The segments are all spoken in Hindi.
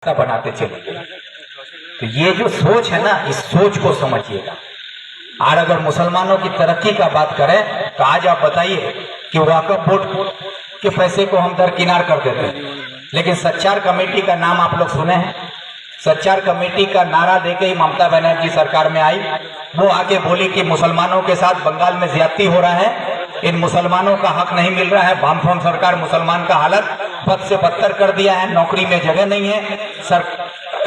बनाते चले। तो ये जो सोच है ना, इस सोच को समझिएगा। और अगर मुसलमानों की तरक्की का बात करें तो आज आप बताइए कि वक्फ बोर्ड के पैसे को हम दरकिनार कर देते हैं, लेकिन सच्चार कमेटी का नाम आप लोग सुने हैं। सच्चार कमेटी का नारा देके ही ममता बनर्जी सरकार में आई। वो आके बोली कि मुसलमानों के साथ बंगाल में ज्यादती हो रहा है, इन मुसलमानों का हक नहीं मिल रहा है। वामफ्रंट सरकार मुसलमान का हालत बद से बदतर कर दिया है, नौकरी में जगह नहीं है,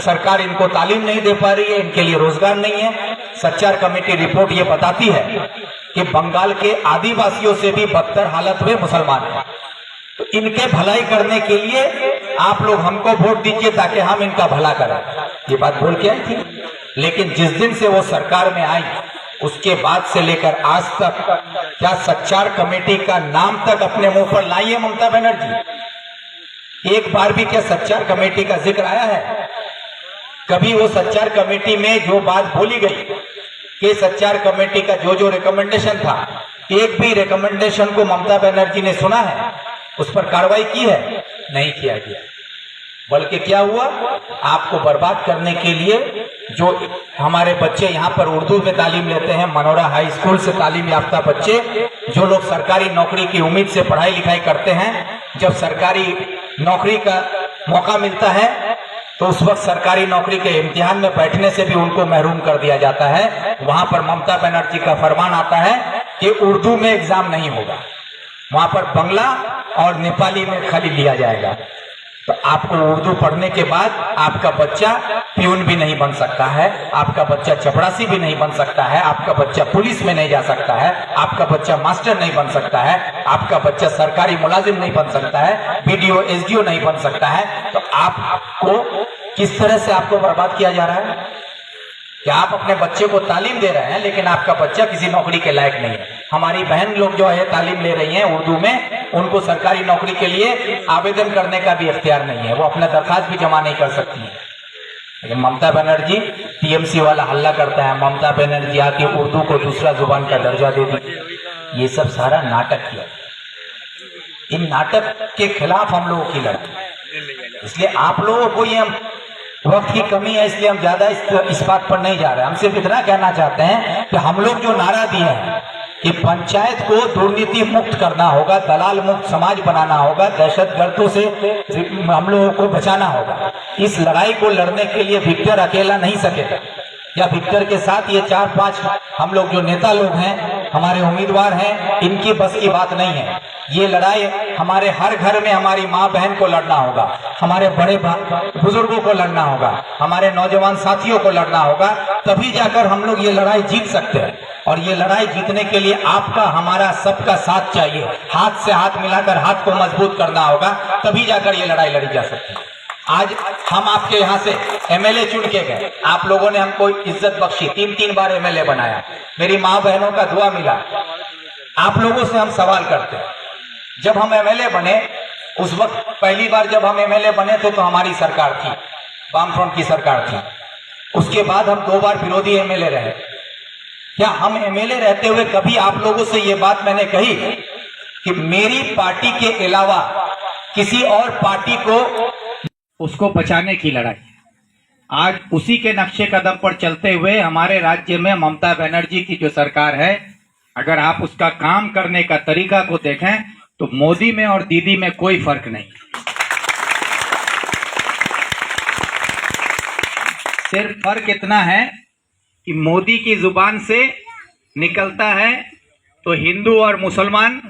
सरकार इनको तालीम नहीं दे पा रही है, इनके लिए रोजगार नहीं है। सच्चार कमेटी रिपोर्ट ये बताती है कि बंगाल के आदिवासियों से भी बदतर हालत में मुसलमान हैं। तो इनके भलाई करने के लिए आप लोग हमको वोट दीजिए ताकि हम इनका भला करें, ये बात बोल के आई थी। लेकिन जिस दिन से वो सरकार में आई उसके बाद से लेकर आज तक क्या सच्चार कमेटी का नाम तक अपने मुंह पर लाई है ममता बनर्जी? एक बार भी क्या सच्चार कमेटी का जिक्र आया है? कभी वो सच्चार कमेटी में जो बात बोली गई कि सच्चार कमेटी का जो जो रिकमेंडेशन था, एक भी रिकमेंडेशन को ममता बनर्जी ने सुना है, उस पर कार्रवाई की है? नहीं किया गया। बल्कि क्या हुआ, आपको बर्बाद करने के लिए जो हमारे बच्चे यहाँ पर उर्दू में तालीम लेते हैं, मनोरा हाई स्कूल से तालीम याफ्ता बच्चे, जो लोग सरकारी नौकरी की उम्मीद से पढ़ाई लिखाई करते हैं, जब सरकारी नौकरी का मौका मिलता है तो उस वक्त सरकारी नौकरी के इम्तिहान में बैठने से भी उनको महरूम कर दिया जाता है। वहां पर ममता बनर्जी का फरमान आता है कि उर्दू में एग्जाम नहीं होगा, वहां पर बंगला और नेपाली में खाली लिया जाएगा। तो आपको उर्दू पढ़ने के बाद आपका बच्चा प्यून भी नहीं बन सकता है, आपका बच्चा चपरासी भी नहीं बन सकता है, आपका बच्चा पुलिस में नहीं जा सकता है, आपका बच्चा मास्टर नहीं बन सकता है, आपका बच्चा सरकारी मुलाजिम नहीं बन सकता है, बीडीओ एसडीओ नहीं बन सकता है। तो आपको किस तरह से आपको बर्बाद किया जा रहा है कि आप अपने बच्चे को तालीम दे रहे हैं लेकिन आपका बच्चा किसी नौकरी के लायक नहीं है। हमारी बहन लोग जो है तालीम ले रही हैं उर्दू में, उनको सरकारी नौकरी के लिए आवेदन करने का भी इख्तियार नहीं है, वो अपना दरखास्त भी जमा नहीं कर सकती है। लेकिन ममता बनर्जी टीएमसी वाला हल्ला करता है, ममता बनर्जी आके उर्दू को दूसरा जुबान का दर्जा दे दी। ये सब सारा नाटक किया। इन नाटक के खिलाफ हम लोगों की लड़ाई, इसलिए आप लोगों को ये वक्त की कमी है, इसलिए हम ज्यादा इस बात पर नहीं जा रहे हैं। हम सिर्फ इतना कहना चाहते हैं कि हम लोग जो नारा दिए हैं कि पंचायत को दुर्नीति मुक्त करना होगा, दलाल मुक्त समाज बनाना होगा, दहशतगर्दों से हम लोगों को बचाना होगा। इस लड़ाई को लड़ने के लिए विक्टर अकेला नहीं सकेगा, या विक्टर के साथ ये 4-5 हम लोग जो नेता लोग हैं, हमारे उम्मीदवार हैं, इनकी बस की बात नहीं है। ये लड़ाई हमारे हर घर में हमारी माँ बहन को लड़ना होगा, हमारे बड़े बुजुर्गों को लड़ना होगा, हमारे नौजवान साथियों को लड़ना होगा, तभी जाकर हम लोग ये लड़ाई जीत सकते हैं। और ये लड़ाई जीतने के लिए आपका हमारा सबका साथ चाहिए। हाथ से हाथ मिलाकर हाथ को मजबूत करना होगा, तभी जाकर ये लड़ाई लड़ी जा सकती है। आज हम आपके यहाँ से एमएलए चुन के गए, आप लोगों ने हमको इज्जत बख्शी, 3-3 बार एमएलए बनाया, मेरी माँ बहनों का दुआ मिला। आप लोगों से हम सवाल करते हैं, जब हम एमएलए बने उस वक्त पहली बार जब हम एमएलए बने थे तो हमारी सरकार थी, वामफ्रंट की सरकार थी। उसके बाद हम 2 बार विरोधी एमएलए रहे। क्या हम एमएलए रहते हुए कभी आप लोगों से ये बात मैंने कही कि मेरी पार्टी के अलावा किसी और पार्टी को उसको बचाने की लड़ाई? आज उसी के नक्शे कदम पर चलते हुए हमारे राज्य में ममता बनर्जी की जो सरकार है, अगर आप उसका काम करने का तरीका को देखें तो मोदी में और दीदी में कोई फर्क नहीं। सिर्फ फर्क इतना है कि मोदी की जुबान से निकलता है तो हिंदू और मुसलमान,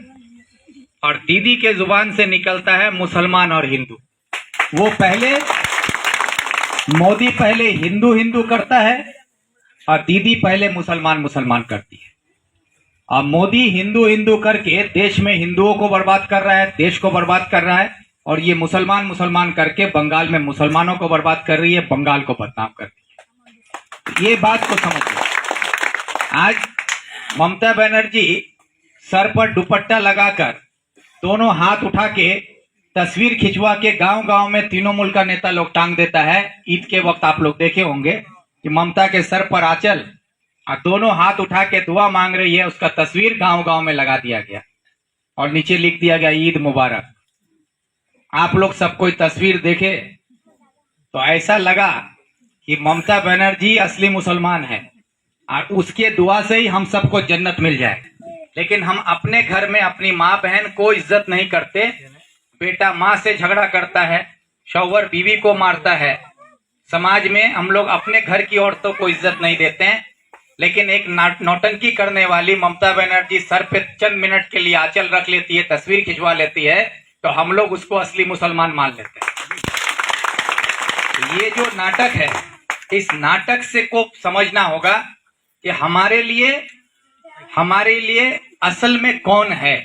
और दीदी के जुबान से निकलता है मुसलमान और हिंदू। वो मोदी पहले हिंदू हिंदू करता है और दीदी पहले मुसलमान मुसलमान करती है। और मोदी हिंदू हिंदू करके देश में हिंदुओं को बर्बाद कर रहा है, देश को बर्बाद कर रहा है, और ये मुसलमान मुसलमान करके बंगाल में मुसलमानों को बर्बाद कर रही है, बंगाल को बदनाम कर रही है। ये बात को समझिए। आज ममता बनर्जी सर पर दुपट्टा लगाकर दोनों हाथ उठा के तस्वीर खिंचवा के गांव-गांव में तृणमूल का नेता लोग टांग देता है। ईद के वक्त आप लोग देखे होंगे कि ममता के सर पर आंचल और दोनों हाथ उठा के दुआ मांग रही है, उसका तस्वीर गांव-गांव में लगा दिया गया और नीचे लिख दिया गया ईद मुबारक। आप लोग सब कोई तस्वीर देखे तो ऐसा लगा कि ममता बनर्जी असली मुसलमान है और उसके दुआ से ही हम सबको जन्नत मिल जाए। लेकिन हम अपने घर में अपनी माँ बहन को इज्जत नहीं करते। बेटा माँ से झगड़ा करता है, शौहर बीवी को मारता है। समाज में हम लोग अपने घर की औरतों को इज्जत नहीं देते हैं। लेकिन एक नौटंकी करने वाली ममता बनर्जी सर पे चंद मिनट के लिए आंचल रख लेती है, तस्वीर खिंचवा लेती है, तो हम लोग उसको असली मुसलमान मान लेते हैं। ये जो नाटक है, इस नाटक से को समझना होगा कि हमारे लिए असल में कौन है।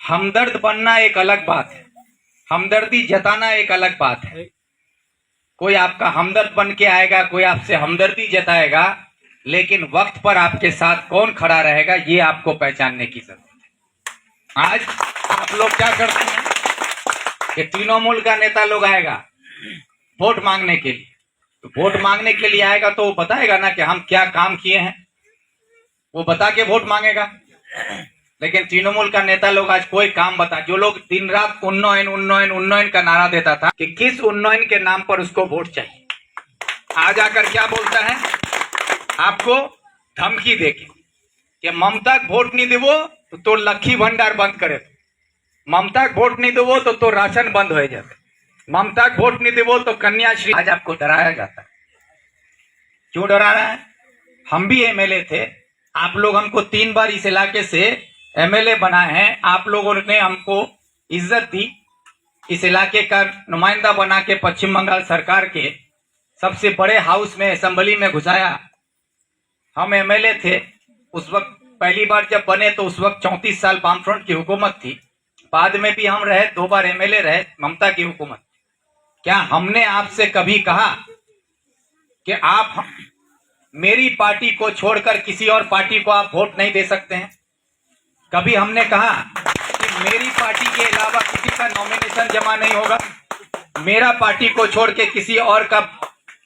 हमदर्द बनना एक अलग बात है, हमदर्दी जताना एक अलग बात है। कोई आपका हमदर्द बन के आएगा, कोई आपसे हमदर्दी जताएगा, लेकिन वक्त पर आपके साथ कौन खड़ा रहेगा ये आपको पहचानने की जरूरत है। आज आप लोग क्या करते हैं कि तृणमूल का नेता लोग आएगा वोट मांगने के लिए, तो वोट मांगने के लिए आएगा तो वो बताएगा ना कि हम क्या काम किए हैं, वो बता के वोट मांगेगा। लेकिन तृणमूल का नेता लोग आज कोई काम बता, जो लोग दिन रात उन्नयन उन्नयन उन्नयन का नारा देता था कि किस उन्नयन के नाम पर उसको वोट चाहिए, आज आकर क्या बोलता है, आपको धमकी देके कि ममता वोट नहीं देवो तो लक्खी भंडार बंद करे, ममता वोट नहीं देवो तो राशन बंद हो जाते, ममता वोट नहीं देवो तो कन्याश्री। आज आपको डराया जाता है। क्यों डरा रहा है? हम भी एमएलए थे, आप लोग हमको 3 बार इस इलाके से एमएलए बनाए हैं, आप लोगों ने हमको इज्जत दी, इस इलाके का नुमाइंदा बना के पश्चिम बंगाल सरकार के सबसे बड़े हाउस में असेंबली में घुसाया। हम एमएलए थे उस वक्त, पहली बार जब बने तो उस वक्त 34 साल वामफ्रंट की हुकूमत थी, बाद में भी हम रहे, 2 बार एमएलए रहे, ममता की हुकूमत। क्या हमने आपसे कभी कहा कि आप मेरी पार्टी को छोड़कर किसी और पार्टी को आप वोट नहीं दे सकते हैं? कभी हमने कहा कि मेरी पार्टी के अलावा किसी का नॉमिनेशन जमा नहीं होगा, मेरा पार्टी को छोड़ के किसी और का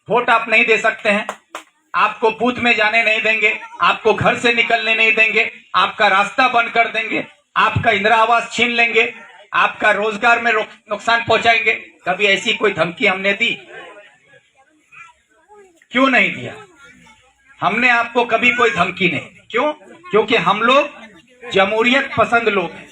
वोट आप नहीं दे सकते हैं, आपको बूथ में जाने नहीं देंगे, आपको घर से निकलने नहीं देंगे, आपका रास्ता बंद कर देंगे, आपका इंदिरा आवास छीन लेंगे, आपका रोजगार में नुकसान पहुंचाएंगे? कभी ऐसी कोई धमकी हमने दी? क्यों नहीं दिया? हमने आपको कभी कोई धमकी नहीं दी। क्यों? क्योंकि हम लोग जमहूरियत पसंद लोग हैं।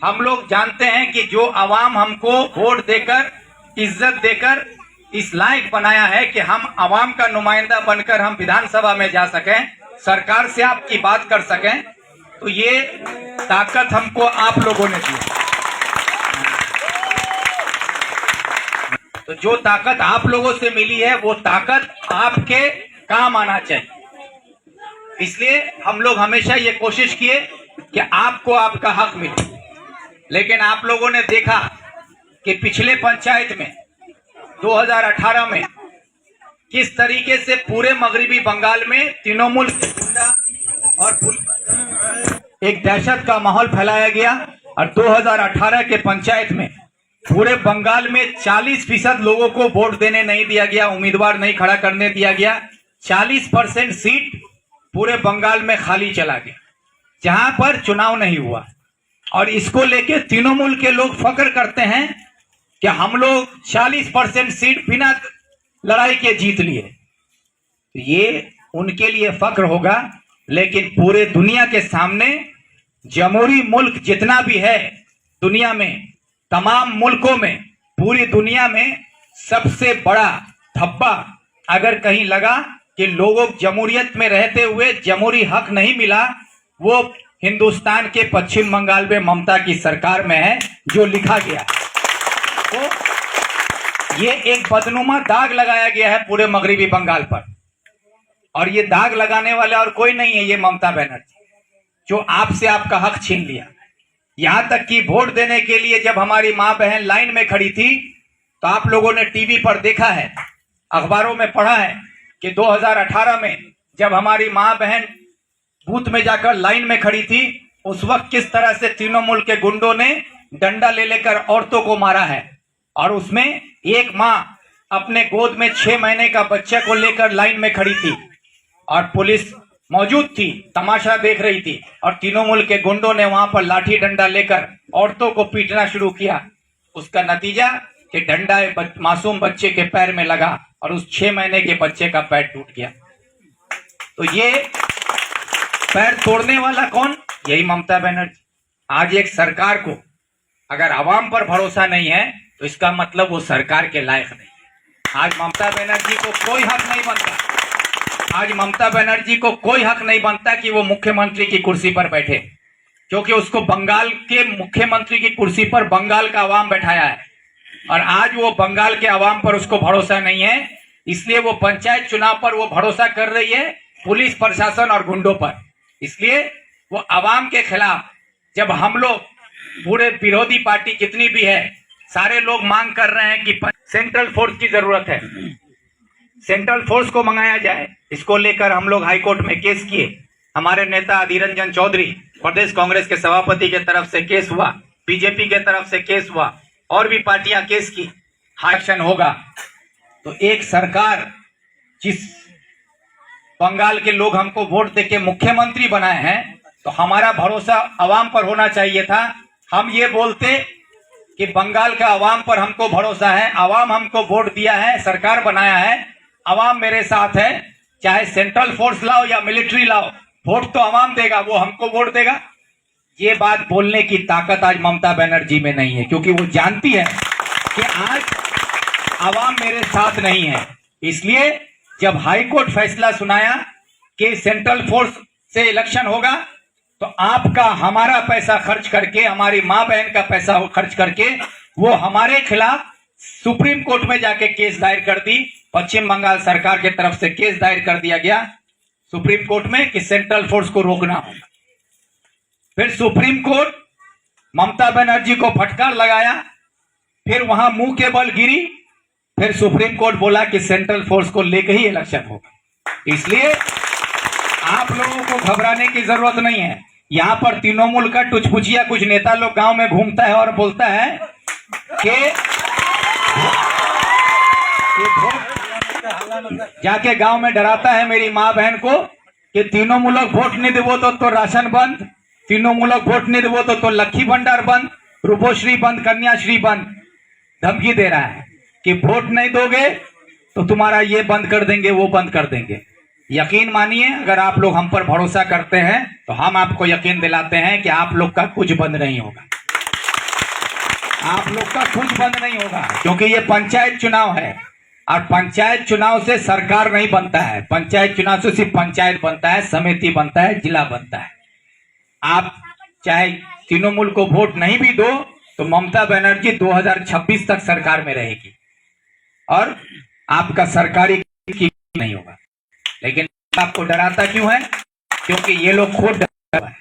हम लोग जानते हैं कि जो आवाम हमको वोट देकर, इज्जत देकर इस लायक बनाया है कि हम आवाम का नुमाइंदा बनकर हम विधानसभा में जा सकें, सरकार से आपकी बात कर सकें, तो ये ताकत हमको आप लोगों ने दी। तो जो ताकत आप लोगों से मिली है वो ताकत आपके काम आना चाहिए। इसलिए हम लोग हमेशा ये कोशिश किए कि आपको आपका हक मिले। लेकिन आप लोगों ने देखा कि पिछले पंचायत में 2018 में किस तरीके से पूरे मगरिबी बंगाल में तृणमूल के गुंडा और एक दहशत का माहौल फैलाया गया, और 2018 के पंचायत में पूरे बंगाल में 40% लोगों को वोट देने नहीं दिया गया, उम्मीदवार नहीं खड़ा करने दिया गया। 40% सीट पूरे बंगाल में खाली चला गया, जहां पर चुनाव नहीं हुआ। और इसको लेके तृणमूल के लोग फख्र करते हैं कि हम लोग 40% सीट बिना लड़ाई के जीत लिए। ये उनके लिए फख्र होगा, लेकिन पूरे दुनिया के सामने जमहूरी मुल्क जितना भी है दुनिया में, तमाम मुल्कों में, पूरी दुनिया में सबसे बड़ा धब्बा अगर कहीं लगा कि लोगों जमहूरियत में रहते हुए जमहूरी हक नहीं मिला, वो हिंदुस्तान के पश्चिम बंगाल में ममता की सरकार में है, जो लिखा गया। तो ये एक बदनुमा दाग लगाया गया है पूरे मगरिबी बंगाल पर, और ये दाग लगाने वाला और कोई नहीं है, ये ममता बनर्जी, जो आपसे आपका हक छीन लिया। यहां तक कि वोट देने के लिए जब हमारी मां बहन लाइन में खड़ी थी, तो आप लोगों ने टीवी पर देखा है, अखबारों में पढ़ा है कि 2018 में जब हमारी मां बहन बूथ में जाकर लाइन में खड़ी थी, उस वक्त किस तरह से तृणमूल के गुंडों ने डंडा ले लेकर औरतों को मारा है। और उसमें एक मां अपने गोद में 6 महीने का बच्चा को लेकर लाइन में खड़ी थी, और पुलिस मौजूद थी, तमाशा देख रही थी, और तृणमूल के गुंडों ने वहां पर लाठी डंडा लेकर औरतों को पीटना शुरू किया। उसका नतीजा कि डंडा मासूम बच्चे के पैर में लगा और उस 6 महीने के बच्चे का पैर टूट गया। तो ये पैर तोड़ने वाला कौन? यही ममता बनर्जी। आज एक सरकार को अगर आवाम पर भरोसा नहीं है तो इसका मतलब वो सरकार के लायक नहीं है। आज ममता बनर्जी को कोई हक नहीं बनता, आज ममता बनर्जी को कोई हक नहीं बनता कि वो मुख्यमंत्री की कुर्सी पर बैठे, क्योंकि उसको बंगाल के मुख्यमंत्री की कुर्सी पर बंगाल का आवाम बैठाया है और आज वो बंगाल के आवाम पर उसको भरोसा नहीं है। इसलिए वो पंचायत चुनाव पर वो भरोसा कर रही है पुलिस प्रशासन और गुंडों पर। इसलिए वो आवाम के खिलाफ, जब हम लोग पूरे विरोधी पार्टी कितनी भी है, सारे लोग मांग कर रहे हैं कि सेंट्रल फोर्स की जरूरत है, सेंट्रल फोर्स को मंगाया जाए, इसको लेकर हम लोग हाईकोर्ट में केस किए। हमारे नेता अधीर रंजन चौधरी प्रदेश कांग्रेस के सभापति के तरफ से केस हुआ, बीजेपी के तरफ से केस हुआ और भी पार्टियां केस की। एक्शन होगा तो एक सरकार, जिस बंगाल के लोग हमको वोट देके मुख्यमंत्री बनाए हैं, तो हमारा भरोसा अवाम पर होना चाहिए था। हम ये बोलते कि बंगाल का अवाम पर हमको भरोसा है, अवाम हमको वोट दिया है, सरकार बनाया है, अवाम मेरे साथ है, चाहे सेंट्रल फोर्स लाओ या मिलिट्री लाओ, वोट तो अवाम देगा, वो हमको वोट देगा। ये बात बोलने की ताकत आज ममता बनर्जी में नहीं है, क्योंकि वो जानती है कि आज अवाम मेरे साथ नहीं है। इसलिए जब हाईकोर्ट फैसला सुनाया कि सेंट्रल फोर्स से इलेक्शन होगा, तो आपका हमारा पैसा खर्च करके, हमारी मां बहन का पैसा खर्च करके वो हमारे खिलाफ सुप्रीम कोर्ट में जाके केस दायर कर दी। पश्चिम बंगाल सरकार की तरफ से केस दायर कर दिया गया सुप्रीम कोर्ट में कि सेंट्रल फोर्स को रोकना होगा। फिर सुप्रीम कोर्ट ममता बनर्जी को फटकार लगाया, फिर वहां मुंह के बल गिरी, फिर सुप्रीम कोर्ट बोला कि सेंट्रल फोर्स को लेकर ही इलेक्शन होगा। इसलिए आप लोगों को घबराने की जरूरत नहीं है। यहां पर तृणमूल का टुचपुचिया कुछ नेता लोग गांव में घूमता है और बोलता है कि जाके गांव में डराता है मेरी मां बहन को कि तीनों मुल्क वोट नहीं देवो तो राशन बंद, तीनों मुल्क वोट नहीं देवो तो लक्ष्मी भंडार बंद, रूपोश्री बंद, कन्याश्री बंद। धमकी दे रहा है कि वोट नहीं दोगे तो तुम्हारा ये बंद कर देंगे, वो बंद कर देंगे। यकीन मानिए, अगर आप लोग हम पर भरोसा करते हैं तो हम आपको यकीन दिलाते हैं कि आप लोग का कुछ बंद नहीं होगा, आप लोग का कुछ बंद नहीं होगा, क्योंकि ये पंचायत चुनाव है और पंचायत चुनाव से सरकार नहीं बनता है। पंचायत चुनाव से सिर्फ पंचायत बनता है, समिति बनता है, जिला बनता है। आप चाहे तृणमूल को वोट नहीं भी दो तो ममता बनर्जी 2026 तक सरकार में रहेगी और आपका सरकारी नहीं होगा। लेकिन आपको डराता क्यों है? क्योंकि ये लोग खुद डरा है।